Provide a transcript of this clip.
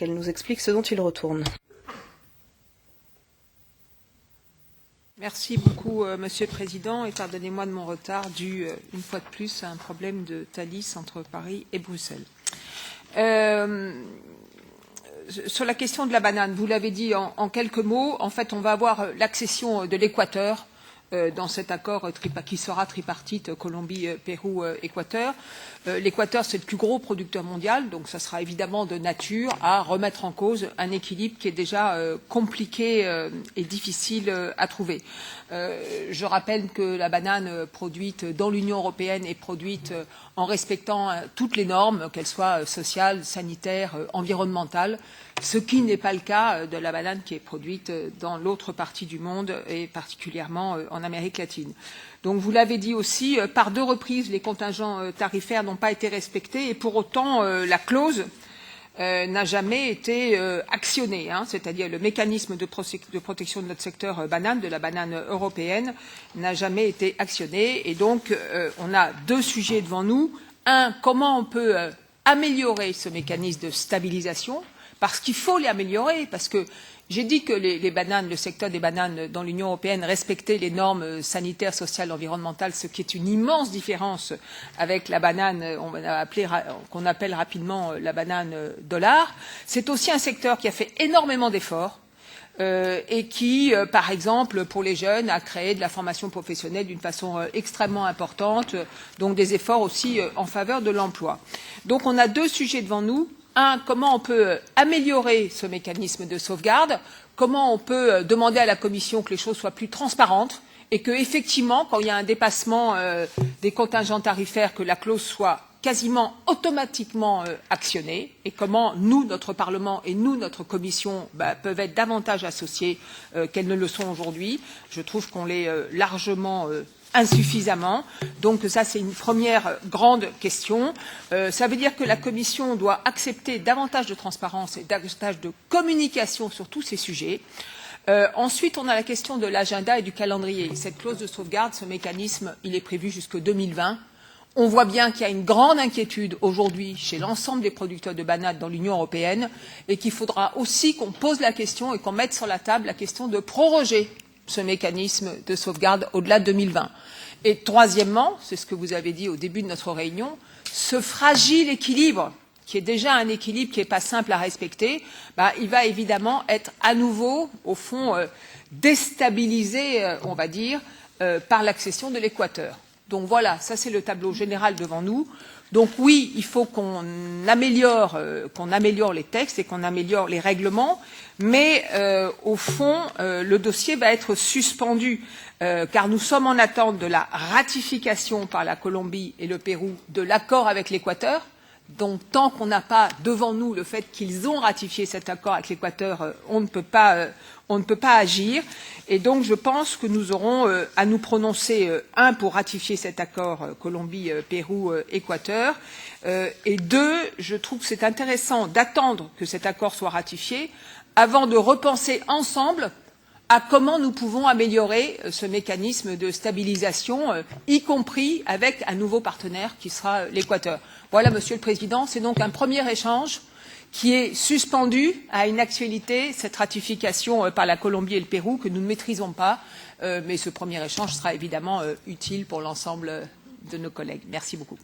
qu'elle nous explique ce dont il retourne. Merci beaucoup, Monsieur le Président, et pardonnez-moi de mon retard dû, une fois de plus, à un problème de Thalys entre Paris et Bruxelles. Sur la question de la banane, vous l'avez dit en quelques mots, en fait, on va avoir l'accession de l'Équateur dans cet accord qui sera tripartite Colombie, Pérou, Équateur. L'Équateur, c'est le plus gros producteur mondial, donc ça sera évidemment de nature à remettre en cause un équilibre qui est déjà compliqué et difficile à trouver. Je rappelle que la banane produite dans l'Union européenne est produite en respectant toutes les normes, qu'elles soient sociales, sanitaires, environnementales, ce qui n'est pas le cas de la banane qui est produite dans l'autre partie du monde et particulièrement en Amérique latine. Donc vous l'avez dit aussi, par 2 reprises, les contingents tarifaires n'ont pas été respectés et pour autant la clause n'a jamais été actionnée, c'est-à-dire le mécanisme de protection de notre secteur banane, de la banane européenne, n'a jamais été actionné. Et donc on a 2 sujets devant nous. Un, comment on peut améliorer ce mécanisme de stabilisation, parce qu'il faut l'améliorer, parce que j'ai dit que les bananes, le secteur des bananes dans l'Union européenne respectait les normes sanitaires, sociales, environnementales, ce qui est une immense différence avec la banane qu'on appelle rapidement la banane dollar. C'est aussi un secteur qui a fait énormément d'efforts et qui, par exemple, pour les jeunes, a créé de la formation professionnelle d'une façon extrêmement importante, donc des efforts aussi en faveur de l'emploi. Donc on a 2 sujets devant nous. Un, comment on peut améliorer ce mécanisme de sauvegarde, comment on peut demander à la Commission que les choses soient plus transparentes et que, effectivement, quand il y a un dépassement des contingents tarifaires, que la clause soit quasiment automatiquement actionnée et comment nous, notre Parlement et nous, notre Commission, peuvent être davantage associés qu'elles ne le sont aujourd'hui. Je trouve qu'on l'est largement insuffisamment. Donc ça, c'est une première grande question. Ça veut dire que la Commission doit accepter davantage de transparence et davantage de communication sur tous ces sujets. Ensuite, on a la question de l'agenda et du calendrier. Cette clause de sauvegarde, ce mécanisme, il est prévu jusqu'en 2020. On voit bien qu'il y a une grande inquiétude aujourd'hui chez l'ensemble des producteurs de bananes dans l'Union européenne et qu'il faudra aussi qu'on pose la question et qu'on mette sur la table la question de proroger ce mécanisme de sauvegarde au-delà de 2020. Et troisièmement, c'est ce que vous avez dit au début de notre réunion, ce fragile équilibre, qui est déjà un équilibre qui n'est pas simple à respecter, il va évidemment être à nouveau, au fond, déstabilisé, on va dire, par l'accession de l'Équateur. Donc voilà, ça c'est le tableau général devant nous. Donc oui, il faut qu'on améliore les textes et qu'on améliore les règlements, mais au fond, le dossier va être suspendu car nous sommes en attente de la ratification par la Colombie et le Pérou de l'accord avec l'Équateur. Donc tant qu'on n'a pas devant nous le fait qu'ils ont ratifié cet accord avec l'Équateur, on ne peut pas agir. Et donc je pense que nous aurons à nous prononcer, un, pour ratifier cet accord Colombie, Pérou, Équateur, et 2, je trouve que c'est intéressant d'attendre que cet accord soit ratifié avant de repenser ensemble à comment nous pouvons améliorer ce mécanisme de stabilisation, y compris avec un nouveau partenaire qui sera l'Équateur. Voilà, Monsieur le Président, c'est donc un premier échange qui est suspendu à une actualité, cette ratification par la Colombie et le Pérou que nous ne maîtrisons pas, mais ce premier échange sera évidemment utile pour l'ensemble de nos collègues. Merci beaucoup.